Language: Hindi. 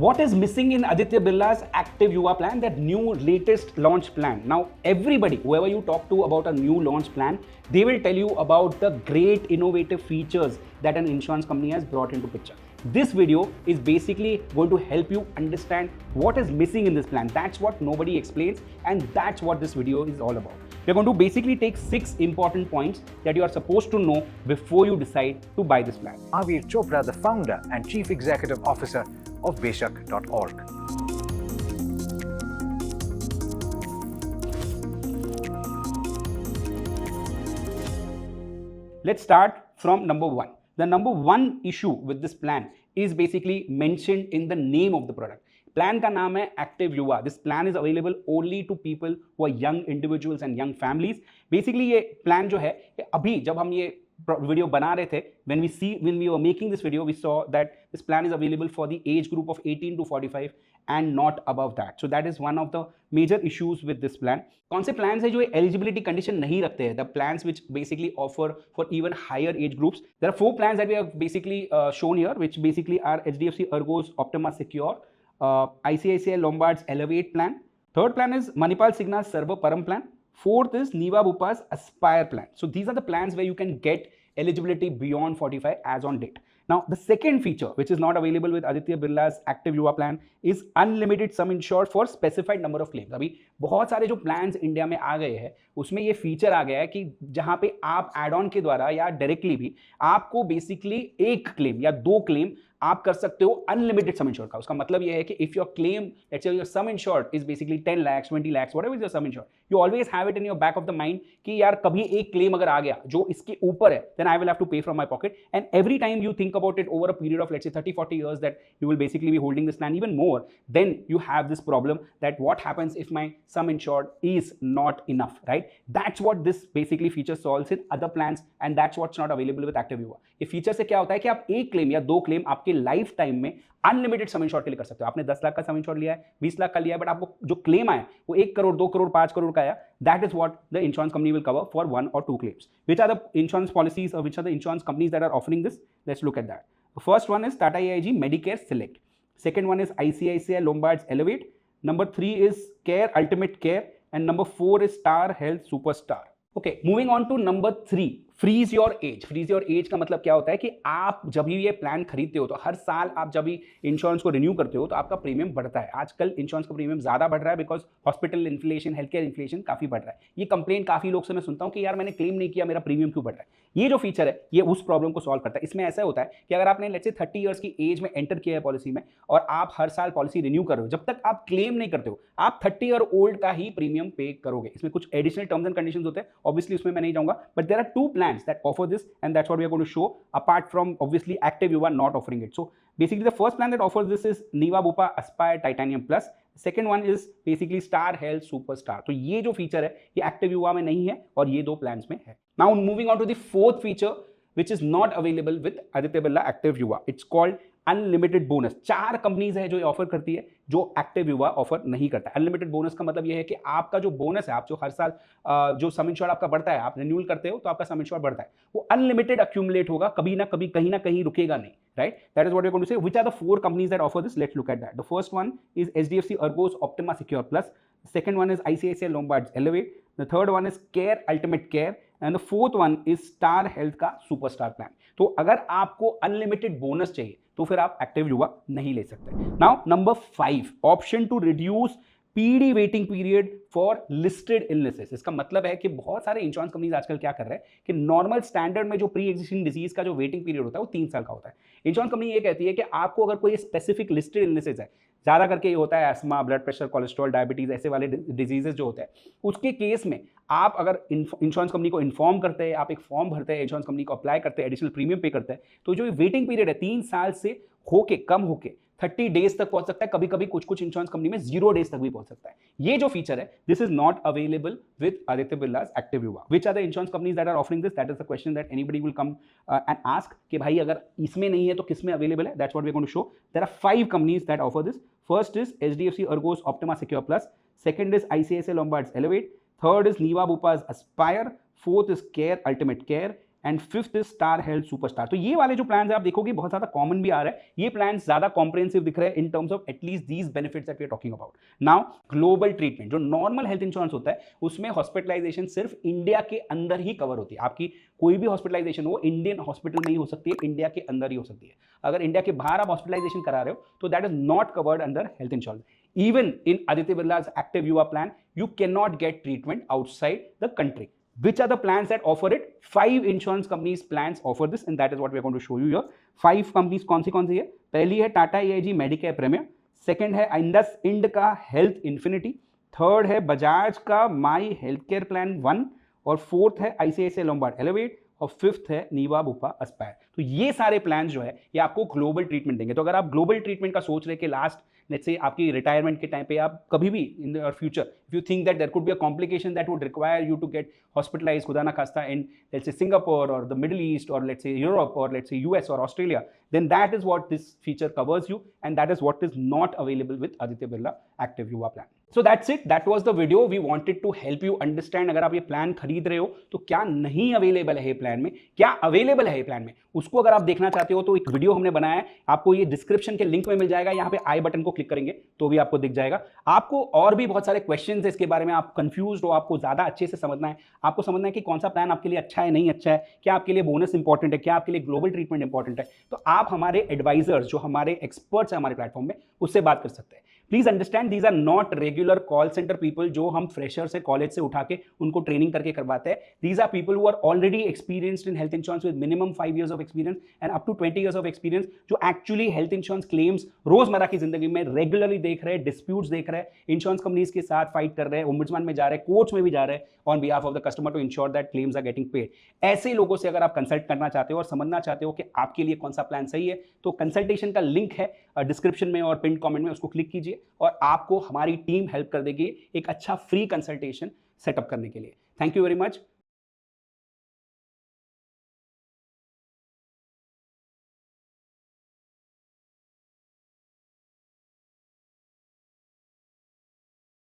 What is missing in Aditya Birla's Active Yuva plan, that new latest launch plan? Now, everybody, whoever you talk to about a new launch plan, they will tell you about the great innovative features that an insurance company has brought into picture. This video is basically going to help you understand what is missing in this plan. That's what nobody explains, and that's what this video is all about. We're going to basically take 6 important points that you are supposed to know before you decide to buy this plan. Avir Chopra, the founder and chief executive officer of Beshak.org. Let's start from number 1. The number 1 issue with this plan is basically mentioned in the name of the product. Plan का नाम है Active Yuva. This plan is available only to people who are young individuals and young families. Basically ये plan जो है, अभी जब हम ये वीडियो बना रहे थे, when we were making this video, we saw that this plan is available for the age group of 18 to 45 and not above that. So that is one of the major issues with this plan. कौन से plans है जो eligibility condition नहीं रखते हैं? The plans which basically offer for even higher age groups. There are 4 plans that we have basically shown here, which basically are HDFC Ergo's Optima Secure, ICICI Lombard's Elevate plan. Third plan is Manipal Cigna's Servo Param plan. Fourth is Niva Bupa's Aspire plan. So these are the plans where you can get eligibility beyond 45 as on date. Now, the second feature, which is not available with Aditya Birla's Active Yuva plan, is unlimited sum insured for specified number of claims. अभी बहुत सारे जो plans इंडिया में आ गए हैं, उसमें ये फीचर आ गया है कि जहाँ पे आप एड ऑन के द्वारा या डायरेक्टली भी आपको बेसिकली एक क्लेम या 2 क्लेम आप कर सकते हो अनलिमिटेड सम इंश्योर्ड का. उसका मतलब यह है कि if your claim, let's say your some insured is basically 10 lakhs 20 lakhs whatever is your some insured, you always have it in your back of the mind कि यार कभी एक क्लेम अगर आ गया जो इसके ऊपर है, then I will have to pay from my pocket. And every time you think about it over a period of let's say 30-40 years that you will basically be holding this plan even more, then you have this problem that what happens if my sum insured is not enough, right? That's what this basically feature solves in other plans, and that's what's not available with Active Yuva. ये फीचर से क्या होता है कि आप एक क्लेम या 2 क्लेम आपके लाइफ टाइम में अनलिमिटेड सम इंश्योर्ड के लिए कर सकते हो. आपने 10 लाख का सम इंश्योर्ड लिया है, 20 लाख का लिया है, बट आपको जो क्लेम आया वो 1 करोड़ 2 करोड़ 5 करोड़ का आया, that is what the insurance company will cover for 1 or 2 claims. Which are the insurance policies or which are the insurance companies that are offering this? Let's look at that. The first one is Tata AIG Medicare Select. Second one is ICICI Lombard's Elevate. Number 3 is Care Ultimate Care, and number 4 is Star Health Superstar. Okay, moving on to number 3. Freeze your age. Freeze your age का मतलब क्या होता है कि आप जब भी ये प्लान खरीदते हो तो हर साल आप जब भी इंश्योरेंस को रिन्यू करते हो तो आपका प्रीमियम बढ़ता है. आजकल इंश्योरेंस का प्रीमियम ज़्यादा बढ़ रहा है because hospital inflation, health care inflation काफ़ी बढ़ रहा है. ये कंप्लेन काफ़ी लोग से मैं सुनता हूँ कि यार मैंने क्लेम नहीं किया, मेरा प्रीमियम क्यों बढ़ रहा है. ये जो फीचर है ये उस प्रॉब्लम को सॉल्व करता है. इसमें ऐसा होता है कि अगर आपने लेट्स से 30 years की एज में एंटर किया है पॉलिसी में और आप हर साल पॉलिसी रिन्यू कर रहे हो, जब तक आप क्लेम नहीं करते हो आप 30 year old का ही प्रीमियम पे करोगे. इसमें कुछ एडिशनल टर्म्स एंड कंडीशंस होते हैं, ऑब्वियसली उसमें मैं नहीं जाऊंगा, but there are 2 plans that offer this, and that's what we are going to show, apart from obviously Active Yuva not offering it. So basically the first plan that offers this is Niva Bupa Aspire Titanium Plus. Second one is basically Star Health Superstar. तो ये जो फीचर है ये Active Yuva में नहीं है और ये 2 plans में है. Now moving on to the 4th feature which is not available with Aditya Birla Active Yuva. It's called unlimited bonus. 4 companies है जो ये ऑफर करती है जो एक्टिव युवा ऑफर नहीं करता. अनलिमिटेड बोनस का मतलब ये है कि आपका जो बोनस है, आप जो हर साल जो सम इंश्योर्ड आपका बढ़ता है, आप रिन्यूअल करते हो तो आपका सम इंश्योर्ड बढ़ता है, वो अनलिमिटेड अक्यूमुलेट होगा, कभी ना कभी कहीं ना कहीं रुकेगा नहीं, right? That is what we are going to say. Which are the 4 companies that offer this? Let's look at that. The first one is HDFC Ergo's Optima Secure Plus. The second one is ICICI Lombard's Elevate. The third one is Care Ultimate Care. And the fourth one is Star Health का Superstar plan. तो अगर आपको अनलिमिटेड बोनस चाहिए तो फिर आप एक्टिव युवा नहीं ले सकते. Now number 5, option to reduce PD waiting period for listed illnesses. इसका मतलब है कि बहुत सारे इंश्योरेंस कंपनीज आजकल क्या कर रहे हैं कि नॉर्मल स्टैंडर्ड में जो प्री एग्जिस्टिंग डिजीज का जो वेटिंग पीरियड होता है वो 3 साल का होता है. इंश्योरेंस कंपनी ये कहती है कि आपको अगर कोई स्पेसिफिक लिस्टेड इलनेसेस है, ज़्यादा करके ये होता है ESMA, blood pressure, cholesterol, diabetes, ऐसे वाले डिजीजेज जो होते हैं, उसके केस में आप अगर इंश्योरेंस कंपनी को इन्फॉर्म करते हैं, आप एक फॉर्म भरते हैं, इंश्योरेंस कंपनी को अप्लाई करते हैं, एडिशनल प्रीमियम पे करते हैं, तो जो वेटिंग पीरियड है 3 साल से होके कम होके 30 days तक पहुंच सकता है. कभी कभी कुछ कुछ इंश्योरेंस कंपनी में 0 days तक भी पहुंच सकता है. ये जो फीचर है this is not available with Aditya Birla's Active Yuva. Which are the insurance companies that are offering this? That is the question that anybody will come and ask कि भाई अगर इसमें नहीं है तो किस में अवेलेबल है? That's what we are going to show. There are 5 companies that offer this. First is HDFC Ergo's Optima Secure Plus. Second is ICICI Lombard's Elevate. Third is Niva Bupa's Aspire. Fourth is Care Ultimate Care. And fifth is star health superstar. तो ये वाले जो प्लान है आप देखोगे बहुत ज्यादा कॉमन भी आ रहा है, ये प्लान ज्यादा कॉम्प्रिहेंसिव दिख रहे हैं in terms of at least these benefits that we are talking about. Now global treatment, जो नॉर्मल हेल्थ इंश्योरेंस होता है उसमें हॉस्पिटलाइजेशन सिर्फ इंडिया के अंदर ही कवर होती है। आपकी कोई भी हॉस्पिटलाइजेशन हो इंडियन हॉस्पिटल में ही हो सकती है, इंडिया के अंदर ही हो सकती है। अगर इंडिया के बाहर आप हॉस्पिटलाइजेशन करा रहे हो तो that is not covered under health insurance. Even in Aditya Birla's Active Yuva plan, you cannot get treatment outside the country. Which are the plans that offer it? 5 insurance companies plans offer this, and that is what we are going to show you here. 5 companies कौन सी है? पहली है Tata AIG medicare premier, second है इंडस इंड का हेल्थ इन्फिनिटी, थर्ड है बजाज का माई हेल्थ केयर प्लान 1, और फोर्थ है ICICI लोम्बार्ड एलिवेट, और फिफ्थ है नीवा बुपा अस्पायर। तो ये सारे प्लान जो है ये आपको ग्लोबल ट्रीटमेंट देंगे। तो अगर आप ग्लोबल ट्रीटमेंट का सोच रहे कि लास्ट लेट्स से आपकी रिटायरमेंट के टाइम पे आप कभी भी in your future if you think that there could be a complication that would require you to get hospitalise खुदा ना खास्ता इन लेट्स से सिंगापुर और द मिडिल ईस्ट और लेट्स से यूरोप और लेट्स से US और Australia, then that is what this feature covers you, and that is what is not available with Aditya Birla Active Yuva plan. So that's it, that was the video. We wanted to help you understand अगर आप ये प्लान खरीद रहे हो तो क्या नहीं अवेलेबल है ये प्लान में, क्या अवेलेबल है ये प्लान में, उसको अगर आप देखना चाहते हो तो एक वीडियो हमने बनाया है, आपको ये डिस्क्रिप्शन के लिंक में मिल जाएगा, यहाँ पे आई बटन को क्लिक करेंगे तो भी आपको दिख जाएगा। आपको और भी बहुत सारे क्वेश्चन है इसके बारे में, आप कंफ्यूज हो, आपको ज्यादा अच्छे से समझना है, आपको समझना है कि कौन सा प्लान आपके लिए अच्छा है नहीं अच्छा है, क्या आपके लिए बोनस इंपॉर्टेंट है, क्या आपके लिए ग्लोबल ट्रीटमेंट इंपॉर्टेंट है, तो आप हमारे एडवाइजर्स जो हमारे एक्सपर्ट्स हैं हमारे प्लेटफॉर्म में उससे बात कर सकते हैं। Please understand these are not regular call centre people जो हम फ्रेशर से कॉलेज से उठा के उनको ट्रेनिंग करके करवाते हैं। These are people who are already experienced in health insurance with minimum 5 years of experience and up to 20 years of experience, जो एक्चुअली हेल्थ इंश्योरेंस क्लेम्स रोजमर्रा की जिंदगी में रेगुलरली देख रहे हैं, डिस्प्यूट्स देख रहे हैं, इंश्योरेंस कंपनीज के साथ फाइट कर रहे हैं, ओम्बुड्समैन में जा रहे हैं, कोर्ट्स में भी जा रहे हैं on behalf of the customer to insure that claims are getting paid. ऐसे लोगों से अगर आप कंसल्ट करना चाहते हो और समझना चाहते हो कि आपके लिए कौन सा प्लान सही है तो कंसल्टेशन का लिंक है डिस्क्रिप्शन में और पिन कमेंट में, उसको क्लिक कीजिए और आपको हमारी टीम हेल्प कर देगी एक अच्छा फ्री कंसल्टेशन सेटअप करने के लिए। Thank you very much.